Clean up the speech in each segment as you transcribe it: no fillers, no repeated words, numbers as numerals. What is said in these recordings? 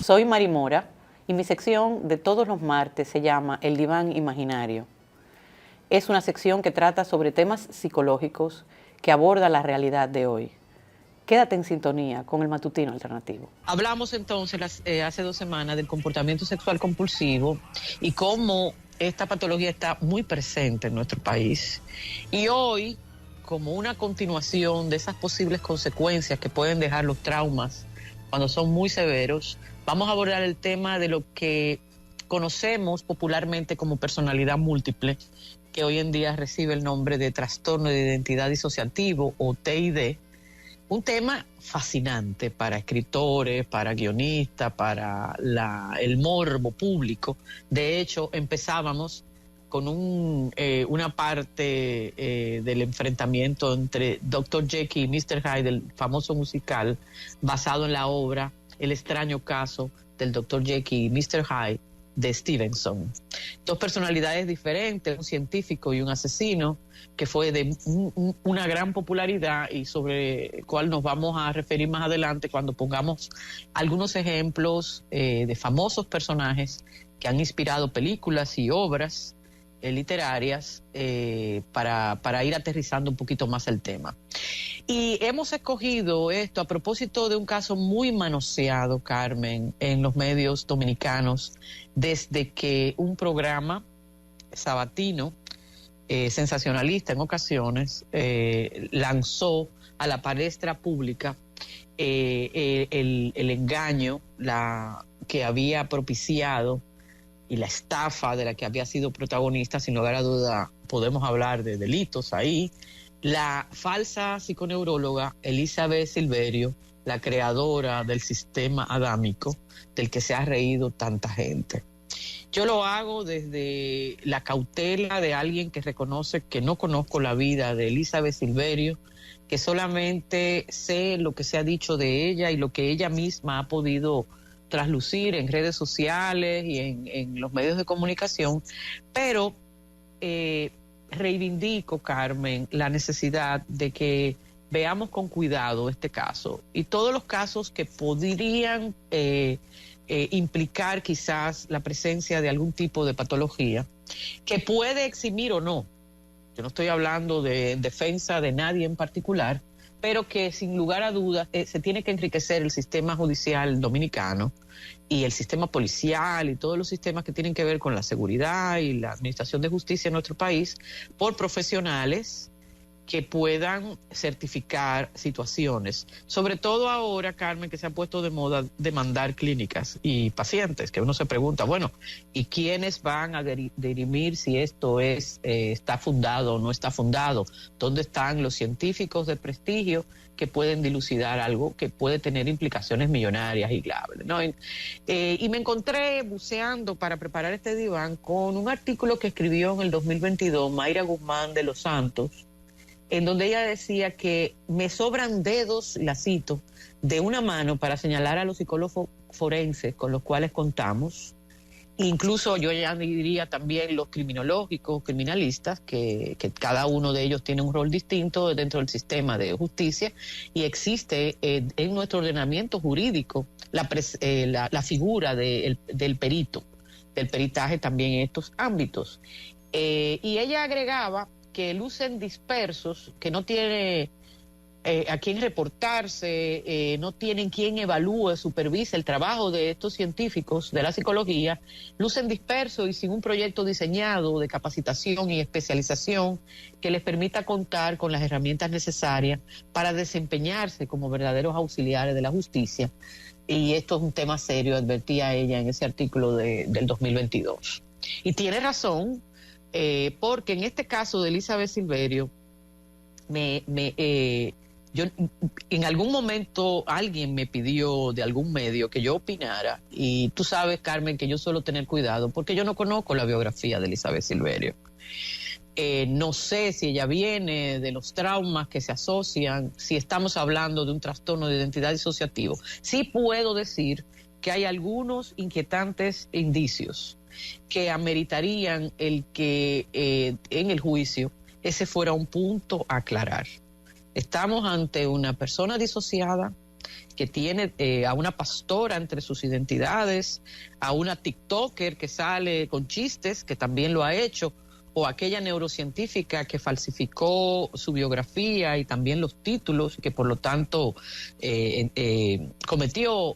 Soy Mari Mora y mi sección de todos los martes se llama El Diván Imaginario. Es una sección que trata sobre temas psicológicos que aborda la realidad de hoy. Quédate en sintonía con el Matutino Alternativo. Hablamos entonces hace 2 semanas del comportamiento sexual compulsivo y cómo esta patología está muy presente en nuestro país. Y hoy, como una continuación de esas posibles consecuencias que pueden dejar los traumas cuando son muy severos, vamos a abordar el tema de lo que conocemos popularmente como personalidad múltiple, que hoy en día recibe el nombre de trastorno de identidad disociativo o TID. Un tema fascinante para escritores, para guionistas, para el morbo público. De hecho, empezábamos con una parte del enfrentamiento entre Dr. Jekyll y Mr. Hyde, del famoso musical, basado en la obra El extraño caso del Dr. Jekyll y Mr. Hyde de Stevenson. 2 personalidades diferentes, un científico y un asesino, que fue de una gran popularidad y sobre el cual nos vamos a referir más adelante cuando pongamos algunos ejemplos de famosos personajes que han inspirado películas y obras literarias para ir aterrizando un poquito más el tema. Y hemos escogido esto a propósito de un caso muy manoseado, Carmen, en los medios dominicanos, desde que un programa sabatino, sensacionalista en ocasiones, lanzó a la palestra pública el engaño que había propiciado y la estafa de la que había sido protagonista. Sin lugar a duda podemos hablar de delitos ahí. La falsa psiconeuróloga Elizabeth Silverio, la creadora del sistema adámico del que se ha reído tanta gente. Yo lo hago desde la cautela de alguien que reconoce que no conozco la vida de Elizabeth Silverio, que solamente sé lo que se ha dicho de ella y lo que ella misma ha podido traslucir en redes sociales y en los medios de comunicación, pero reivindico, Carmen, la necesidad de que veamos con cuidado este caso y todos los casos que podrían implicar quizás la presencia de algún tipo de patología que puede eximir o no. Yo no estoy hablando de defensa de nadie en particular, pero que sin lugar a dudas se tiene que enriquecer el sistema judicial dominicano y el sistema policial y todos los sistemas que tienen que ver con la seguridad y la administración de justicia en nuestro país por profesionales que puedan certificar situaciones. Sobre todo ahora, Carmen, que se ha puesto de moda demandar clínicas y pacientes, que uno se pregunta, bueno, ¿y quiénes van a dirimir si esto está fundado o no está fundado? ¿Dónde están los científicos de prestigio que pueden dilucidar algo que puede tener implicaciones millonarias y graves, ¿no? Y me encontré buceando para preparar este diván con un artículo que escribió en el 2022 Mayra Guzmán de los Santos, en donde ella decía que me sobran dedos, la cito, de una mano para señalar a los psicólogos forenses con los cuales contamos, incluso yo ya diría también los criminológicos, criminalistas, que cada uno de ellos tiene un rol distinto dentro del sistema de justicia y existe en nuestro ordenamiento jurídico la figura del perito, del peritaje también en estos ámbitos. Y ella agregaba que lucen dispersos, que no tiene a quién reportarse, no tienen quien evalúe, supervise el trabajo de estos científicos de la psicología, lucen dispersos y sin un proyecto diseñado de capacitación y especialización que les permita contar con las herramientas necesarias para desempeñarse como verdaderos auxiliares de la justicia. Y esto es un tema serio, advertía ella en ese artículo del 2022. Y tiene razón, porque en este caso de Elizabeth Silverio, yo en algún momento alguien me pidió de algún medio que yo opinara, y tú sabes, Carmen, que yo suelo tener cuidado porque yo no conozco la biografía de Elizabeth Silverio. No sé si ella viene de los traumas que se asocian, si estamos hablando de un trastorno de identidad disociativo. Sí puedo decir que hay algunos inquietantes indicios que ameritarían el que en el juicio ese fuera un punto a aclarar. Estamos ante una persona disociada que tiene a una pastora entre sus identidades, a una TikToker que sale con chistes, que también lo ha hecho, o aquella neurocientífica que falsificó su biografía y también los títulos, que por lo tanto cometió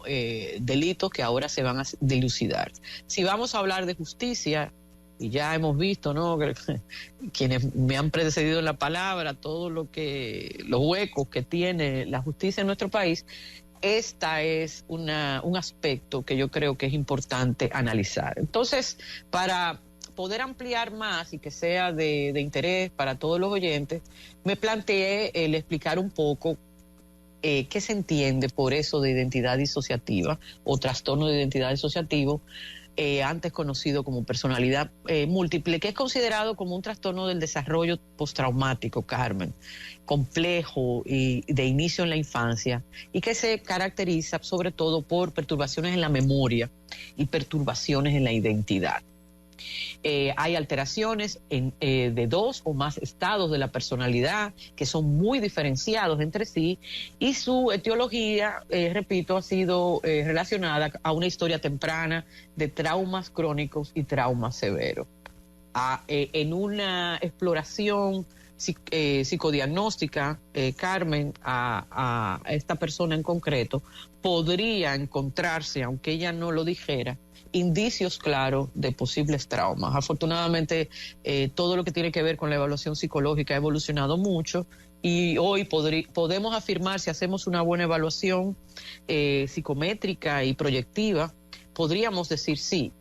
delitos que ahora se van a dilucidar. Si vamos a hablar de justicia, y ya hemos visto, ¿no?, quienes me han precedido en la palabra, todo los huecos que tiene la justicia en nuestro país, esta es un aspecto que yo creo que es importante analizar. Entonces, para poder ampliar más y que sea de interés para todos los oyentes, me planteé el explicar un poco qué se entiende por eso de identidad disociativa o trastorno de identidad disociativo, antes conocido como personalidad múltiple, que es considerado como un trastorno del desarrollo postraumático, Carmen, complejo y de inicio en la infancia, y que se caracteriza sobre todo por perturbaciones en la memoria y perturbaciones en la identidad. Hay alteraciones de 2 o más estados de la personalidad que son muy diferenciados entre sí, y su etiología, repito, ha sido relacionada a una historia temprana de traumas crónicos y traumas severos. En una exploración psicodiagnóstica, Carmen, a esta persona en concreto, podría encontrarse, aunque ella no lo dijera, indicios claros de posibles traumas. Afortunadamente, todo lo que tiene que ver con la evaluación psicológica ha evolucionado mucho, y hoy podemos afirmar, si hacemos una buena evaluación psicométrica y proyectiva, podríamos decir sí.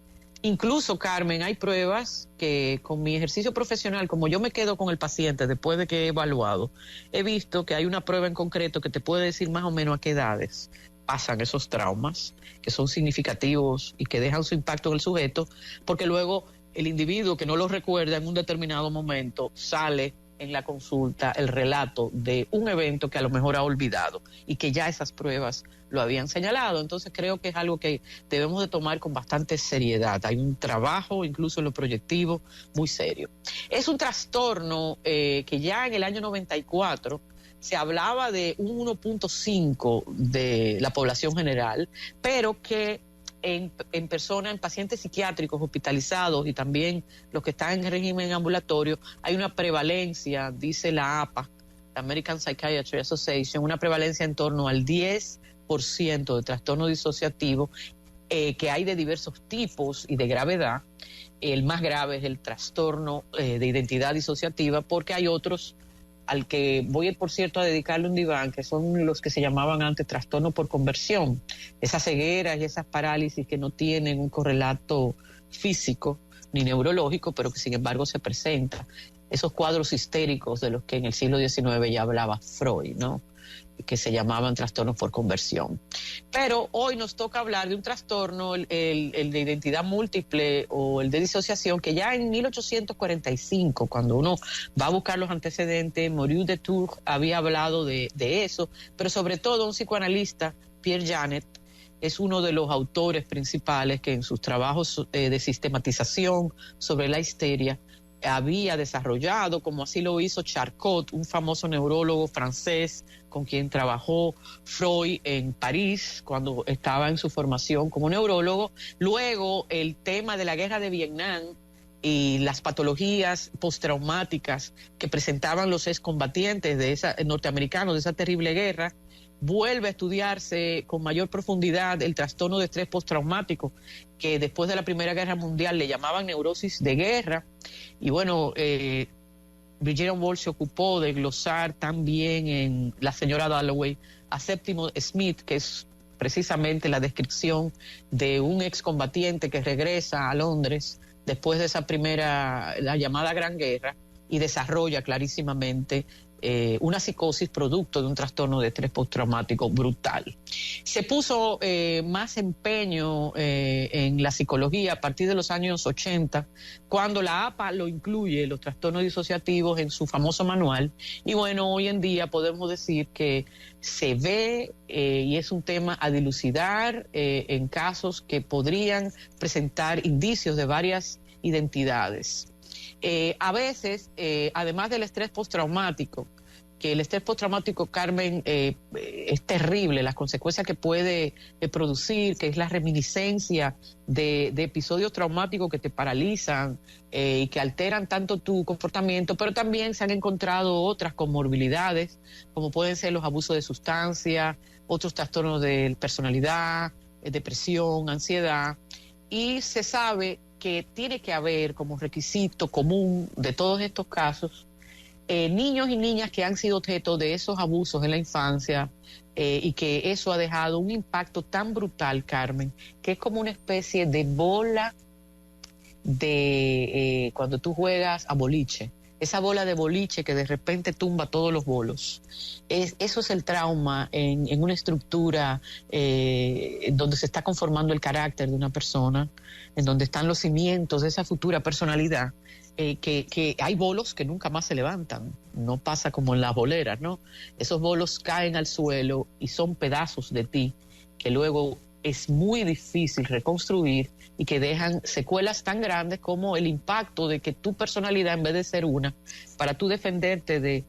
Incluso, Carmen, hay pruebas que con mi ejercicio profesional, como yo me quedo con el paciente después de que he evaluado, he visto que hay una prueba en concreto que te puede decir más o menos a qué edades pasan esos traumas, que son significativos y que dejan su impacto en el sujeto, porque luego el individuo que no lo recuerda en un determinado momento sale en la consulta el relato de un evento que a lo mejor ha olvidado y que ya esas pruebas lo habían señalado. Entonces creo que es algo que debemos de tomar con bastante seriedad. Hay un trabajo, incluso en lo proyectivo, muy serio. Es un trastorno que ya en el año 94 se hablaba de un 1.5 de la población general, pero que en personas, en pacientes psiquiátricos hospitalizados y también los que están en régimen ambulatorio, hay una prevalencia, dice la APA, la American Psychiatry Association, una prevalencia en torno al 10% de trastorno disociativo, que hay de diversos tipos y de gravedad. El más grave es el trastorno de identidad disociativa, porque hay otros al que voy, por cierto, a dedicarle un diván, que son los que se llamaban antes trastorno por conversión, esas cegueras y esas parálisis que no tienen un correlato físico ni neurológico, pero que sin embargo se presentan, esos cuadros histéricos de los que en el siglo XIX ya hablaba Freud, ¿no?, que se llamaban trastornos por conversión. Pero hoy nos toca hablar de un trastorno, el de identidad múltiple o el de disociación, que ya en 1845, cuando uno va a buscar los antecedentes, Moreau de Tours había hablado de eso, pero sobre todo un psicoanalista, Pierre Janet, es uno de los autores principales que en sus trabajos de sistematización sobre la histeria había desarrollado, como así lo hizo Charcot, un famoso neurólogo francés con quien trabajó Freud en París cuando estaba en su formación como neurólogo. Luego, el tema de la guerra de Vietnam y las patologías postraumáticas que presentaban los excombatientes norteamericanos de esa terrible guerra, vuelve a estudiarse con mayor profundidad el trastorno de estrés postraumático, que después de la Primera Guerra Mundial le llamaban neurosis de guerra. Y bueno, Virginia Woolf se ocupó de glosar también en La señora Dalloway a Séptimo Smith, que es precisamente la descripción de un excombatiente que regresa a Londres después de esa la llamada Gran Guerra, y desarrolla clarísimamente una psicosis producto de un trastorno de estrés postraumático brutal. Se puso más empeño en la psicología a partir de los años 80, cuando la APA lo incluye, los trastornos disociativos, en su famoso manual. Y bueno, hoy en día podemos decir que se ve y es un tema a dilucidar en casos que podrían presentar indicios de varias identidades. A veces, además del estrés postraumático, que el estrés postraumático, Carmen, es terrible, las consecuencias que puede producir, que es la reminiscencia de episodios traumáticos que te paralizan y que alteran tanto tu comportamiento, pero también se han encontrado otras comorbilidades, como pueden ser los abusos de sustancias, otros trastornos de personalidad, depresión, ansiedad, y se sabe que tiene que haber como requisito común de todos estos casos niños y niñas que han sido objeto de esos abusos en la infancia y que eso ha dejado un impacto tan brutal, Carmen, que es como una especie de bola de cuando tú juegas a boliche, esa bola de boliche que de repente tumba todos los bolos. Eso es el trauma en una estructura donde se está conformando el carácter de una persona, en donde están los cimientos de esa futura personalidad. Que hay bolos que nunca más se levantan, no pasa como en las boleras, ¿no? Esos bolos caen al suelo y son pedazos de ti que luego es muy difícil reconstruir y que dejan secuelas tan grandes como el impacto de que tu personalidad, en vez de ser una, para tú defenderte de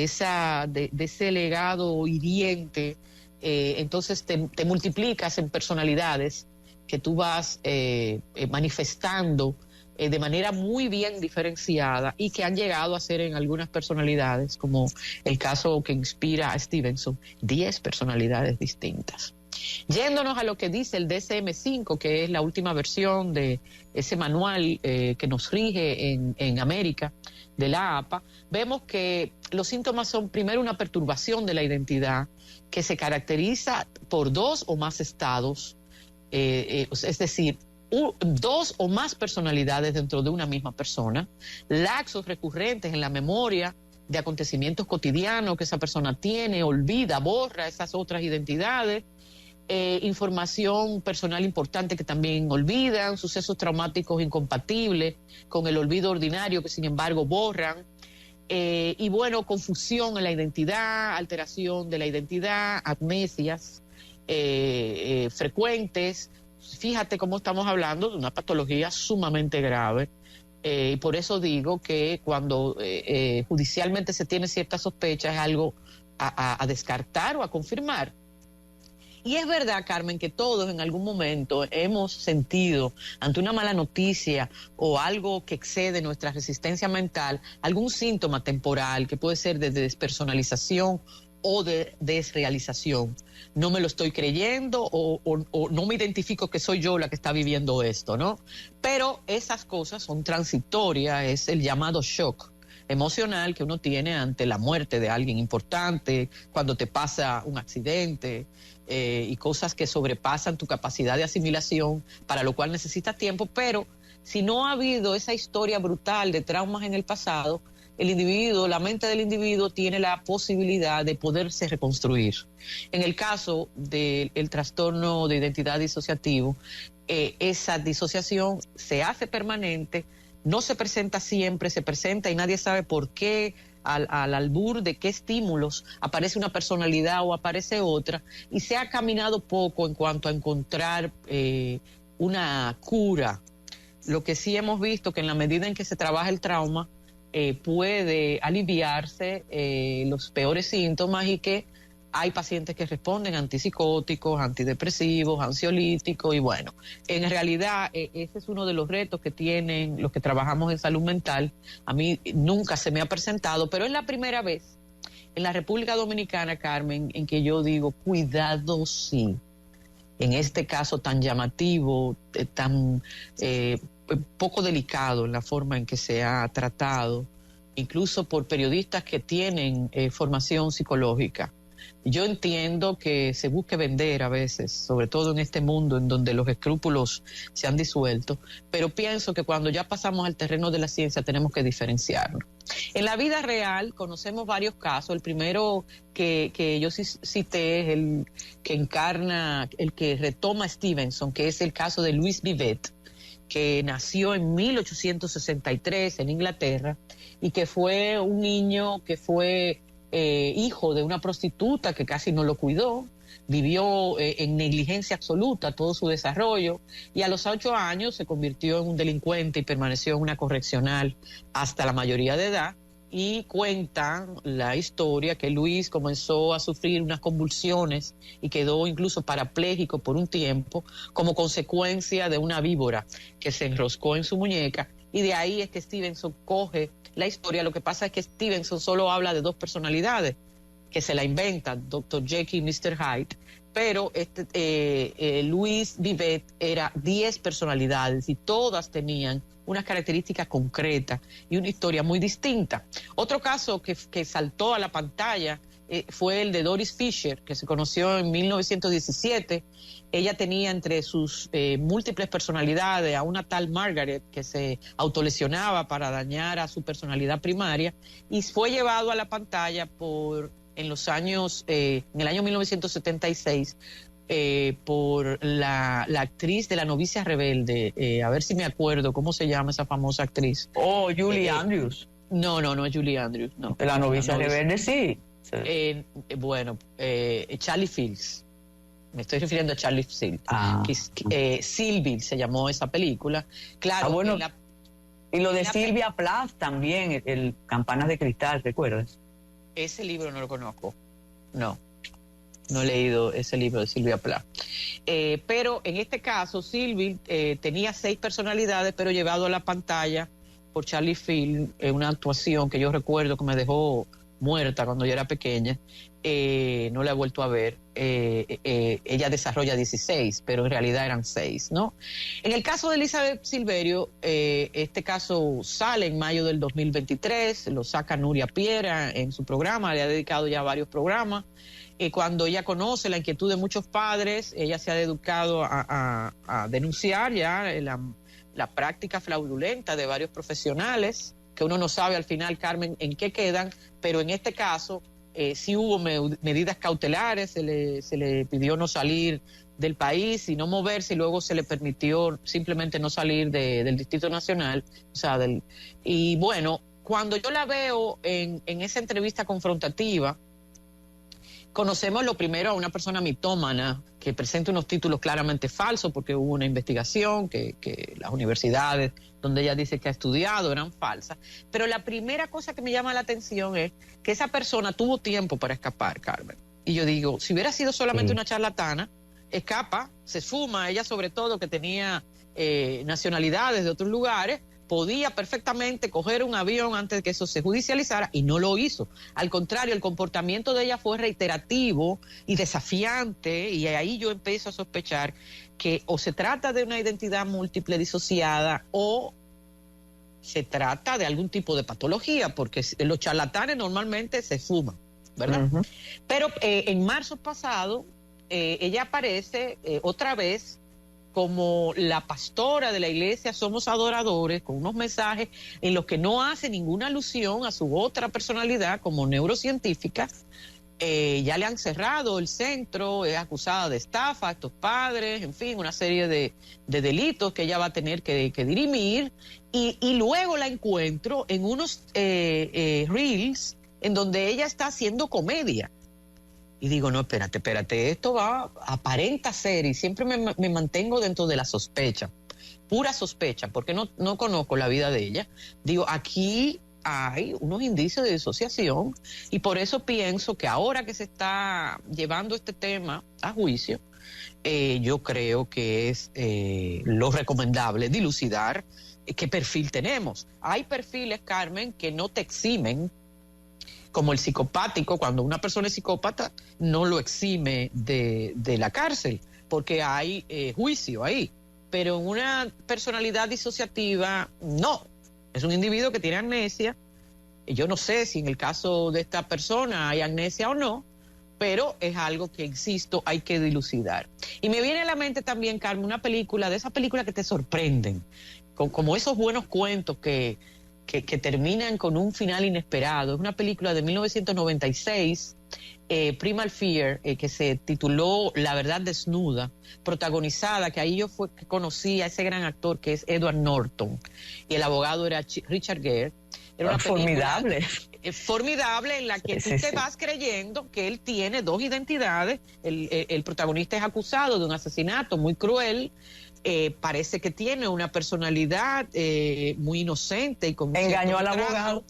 ese legado hiriente, entonces te multiplicas en personalidades que tú vas manifestando de manera muy bien diferenciada y que han llegado a ser en algunas personalidades, como el caso que inspira a Stevenson, 10 personalidades distintas. Yéndonos a lo que dice el DSM-5, que es la última versión de ese manual que nos rige en América, de la APA, vemos que los síntomas son primero una perturbación de la identidad que se caracteriza por 2 o más estados, es decir, 2 o más personalidades dentro de una misma persona, laxos recurrentes en la memoria de acontecimientos cotidianos que esa persona tiene, olvida, borra esas otras identidades, información personal importante que también olvidan, sucesos traumáticos incompatibles con el olvido ordinario que sin embargo borran, y bueno, confusión en la identidad, alteración de la identidad, amnesias frecuentes. Fíjate cómo estamos hablando de una patología sumamente grave. Y por eso digo que cuando judicialmente se tiene cierta sospecha es algo a descartar o a confirmar. Y es verdad, Carmen, que todos en algún momento hemos sentido ante una mala noticia o algo que excede nuestra resistencia mental, algún síntoma temporal que puede ser de despersonalización o de desrealización. No me lo estoy creyendo o no me identifico que soy yo la que está viviendo esto, ¿no? Pero esas cosas son transitorias, es el llamado shock emocional que uno tiene ante la muerte de alguien importante, cuando te pasa un accidente y cosas que sobrepasan tu capacidad de asimilación, para lo cual necesitas tiempo, pero si no ha habido esa historia brutal de traumas en el pasado, el individuo, la mente del individuo tiene la posibilidad de poderse reconstruir. En el caso del trastorno de identidad disociativo, esa disociación se hace permanente, no se presenta siempre, se presenta y nadie sabe por qué, al albur de qué estímulos aparece una personalidad o aparece otra, y se ha caminado poco en cuanto a encontrar una cura. Lo que sí hemos visto que en la medida en que se trabaja el trauma, puede aliviarse los peores síntomas y que hay pacientes que responden a antipsicóticos, antidepresivos, ansiolíticos y bueno, en realidad ese es uno de los retos que tienen los que trabajamos en salud mental. A mí nunca se me ha presentado, pero es la primera vez en la República Dominicana, Carmen, en que yo digo, cuidado sí, en este caso tan llamativo, tan poco delicado en la forma en que se ha tratado, incluso por periodistas que tienen formación psicológica. Yo entiendo que se busque vender a veces, sobre todo en este mundo en donde los escrúpulos se han disuelto, pero pienso que cuando ya pasamos al terreno de la ciencia tenemos que diferenciarlo. En la vida real conocemos varios casos. El primero que yo cité es el que encarna, el que retoma Stevenson, que es el caso de Louis Vivet, que nació en 1863 en Inglaterra y que fue un niño que fue hijo de una prostituta que casi no lo cuidó, vivió en negligencia absoluta todo su desarrollo y a los 8 años se convirtió en un delincuente y permaneció en una correccional hasta la mayoría de edad y cuentan la historia que Luis comenzó a sufrir unas convulsiones y quedó incluso parapléjico por un tiempo como consecuencia de una víbora que se enroscó en su muñeca, y de ahí es que Stevenson coge la historia. Lo que pasa es que Stevenson solo habla de dos personalidades que se la inventan, Dr. Jekyll y Mr. Hyde, pero Louis Vivet era 10 personalidades y todas tenían unas características concretas y una historia muy distinta. Otro caso que saltó a la pantalla fue el de Doris Fisher, que se conoció en 1917. Ella tenía entre sus múltiples personalidades a una tal Margaret que se autolesionaba para dañar a su personalidad primaria, y fue llevado a la pantalla en el año 1976, por la actriz de La novicia rebelde, a ver si me acuerdo cómo se llama esa famosa actriz. Oh, Julie Andrews. No es Julie Andrews, no. La novicia rebelde, sí. Charlie Fields. Me estoy refiriendo a Charlie Fields. Sylvie se llamó esa película. Claro. Bueno, y lo de Sylvia Plath también, el Campanas de Cristal, ¿recuerdas? Ese libro no lo conozco. No he leído ese libro de Sylvia Plath. Pero en este caso, Sylvie tenía 6 personalidades, pero llevado a la pantalla por Charlie Fields, una actuación que yo recuerdo que me dejó muerta cuando yo era pequeña. No la he vuelto a ver. Ella desarrolla 16, pero en realidad eran 6, ¿no? En el caso de Elizabeth Silverio, este caso sale en mayo del 2023, lo saca Nuria Piera en su programa, le ha dedicado ya varios programas. Cuando ella conoce la inquietud de muchos padres, ella se ha dedicado a denunciar ya la práctica fraudulenta de varios profesionales, que uno no sabe al final, Carmen, en qué quedan, pero en este caso sí hubo medidas cautelares, se le pidió no salir del país y no moverse, y luego se le permitió simplemente no salir del Distrito Nacional. Y bueno, cuando yo la veo en esa entrevista confrontativa, conocemos lo primero a una persona mitómana que presenta unos títulos claramente falsos, porque hubo una investigación que las universidades donde ella dice que ha estudiado eran falsas. Pero la primera cosa que me llama la atención es que esa persona tuvo tiempo para escapar, Carmen. Y yo digo, si hubiera sido solamente una charlatana, escapa, se suma, ella sobre todo que tenía nacionalidades de otros lugares, podía perfectamente coger un avión antes de que eso se judicializara, y no lo hizo. Al contrario, el comportamiento de ella fue reiterativo y desafiante, y ahí yo empiezo a sospechar que o se trata de una identidad múltiple disociada o se trata de algún tipo de patología, porque los charlatanes normalmente se fuman, ¿verdad? Uh-huh. Pero en marzo pasado ella aparece otra vez como la pastora de la iglesia Somos Adoradores, con unos mensajes en los que no hace ninguna alusión a su otra personalidad como neurocientífica. Ya le han cerrado el centro, es acusada de estafa a estos padres, en fin, una serie de delitos que ella va a tener que dirimir, y luego la encuentro en unos reels en donde ella está haciendo comedia. Y digo, no, espérate, esto aparenta ser, y siempre me mantengo dentro de la sospecha, pura sospecha, porque no conozco la vida de ella. Digo, aquí hay unos indicios de disociación, y por eso pienso que ahora que se está llevando este tema a juicio, yo creo que es lo recomendable dilucidar qué perfil tenemos. Hay perfiles, Carmen, que no te eximen, como el psicopático. Cuando una persona es psicópata, no lo exime de la cárcel, porque hay juicio ahí. Pero en una personalidad disociativa, no. Es un individuo que tiene amnesia. Yo no sé si en el caso de esta persona hay amnesia o no, pero es algo que, insisto, hay que dilucidar. Y me viene a la mente también, Carmen, una película, de esas películas que te sorprenden, como esos buenos cuentos que terminan con un final inesperado. Es una película de 1996, Primal Fear, que se tituló La verdad desnuda, protagonizada, que ahí yo conocí a ese gran actor que es Edward Norton, y el abogado era Richard Gere. Era una formidable. Formidable, en la que tú te vas creyendo que él tiene dos identidades. El protagonista es acusado de un asesinato muy cruel. Parece que tiene una personalidad muy inocente y con engañó al abogado.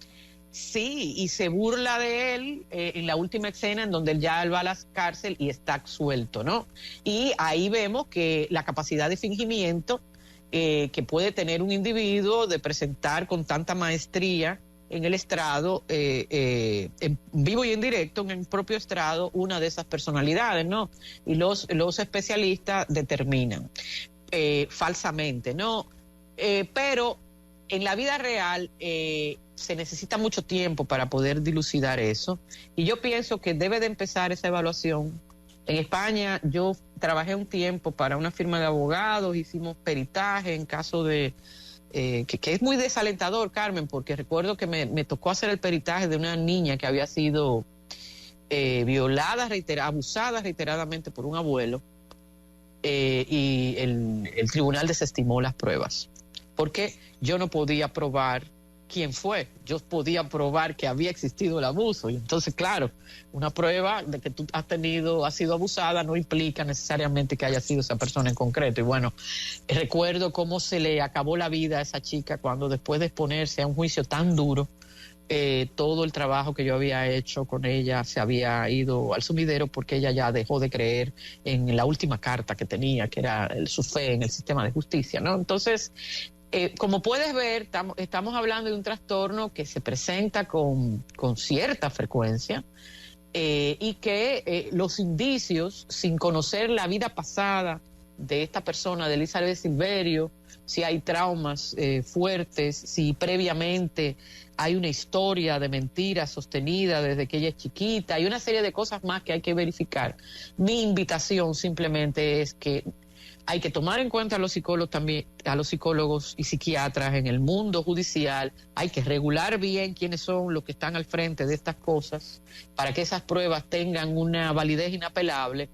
Sí, y se burla de él en la última escena en donde él ya va a la cárcel y está suelto, ¿no? Y ahí vemos que la capacidad de fingimiento que puede tener un individuo de presentar con tanta maestría en el estrado, en vivo y en directo, en el propio estrado, una de esas personalidades, ¿no? Y los especialistas determinan falsamente, ¿no? Pero en la vida real se necesita mucho tiempo para poder dilucidar eso, y yo pienso que debe de empezar esa evaluación. En España yo trabajé un tiempo para una firma de abogados, hicimos peritaje en caso de... que es muy desalentador, Carmen, porque recuerdo que me tocó hacer el peritaje de una niña que había sido violada, abusada reiteradamente por un abuelo, y el tribunal desestimó las pruebas, porque yo no podía probar quién fue, yo podía probar que había existido el abuso, y entonces claro, una prueba de que tú has sido abusada no implica necesariamente que haya sido esa persona en concreto. Y bueno, recuerdo cómo se le acabó la vida a esa chica cuando, después de exponerse a un juicio tan duro, todo el trabajo que yo había hecho con ella se había ido al sumidero, porque ella ya dejó de creer en la última carta que tenía, que era su fe en el sistema de justicia, ¿no? Entonces, como puedes ver, estamos hablando de un trastorno que se presenta con cierta frecuencia, y que los indicios, sin conocer la vida pasada de esta persona, de Elizabeth Silverio, si hay traumas fuertes, si previamente hay una historia de mentira sostenida desde que ella es chiquita, hay una serie de cosas más que hay que verificar. Mi invitación simplemente es que hay que tomar en cuenta a los psicólogos también, a los psicólogos y psiquiatras en el mundo judicial. Hay que regular bien quiénes son los que están al frente de estas cosas para que esas pruebas tengan una validez inapelable.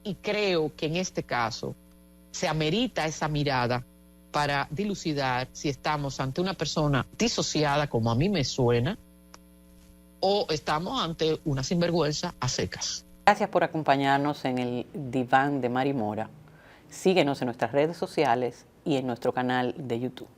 Y creo que en este caso se amerita esa mirada para dilucidar si estamos ante una persona disociada, como a mí me suena, o estamos ante una sinvergüenza a secas. Gracias por acompañarnos en el Diván de Mari Mora. Síguenos en nuestras redes sociales y en nuestro canal de YouTube.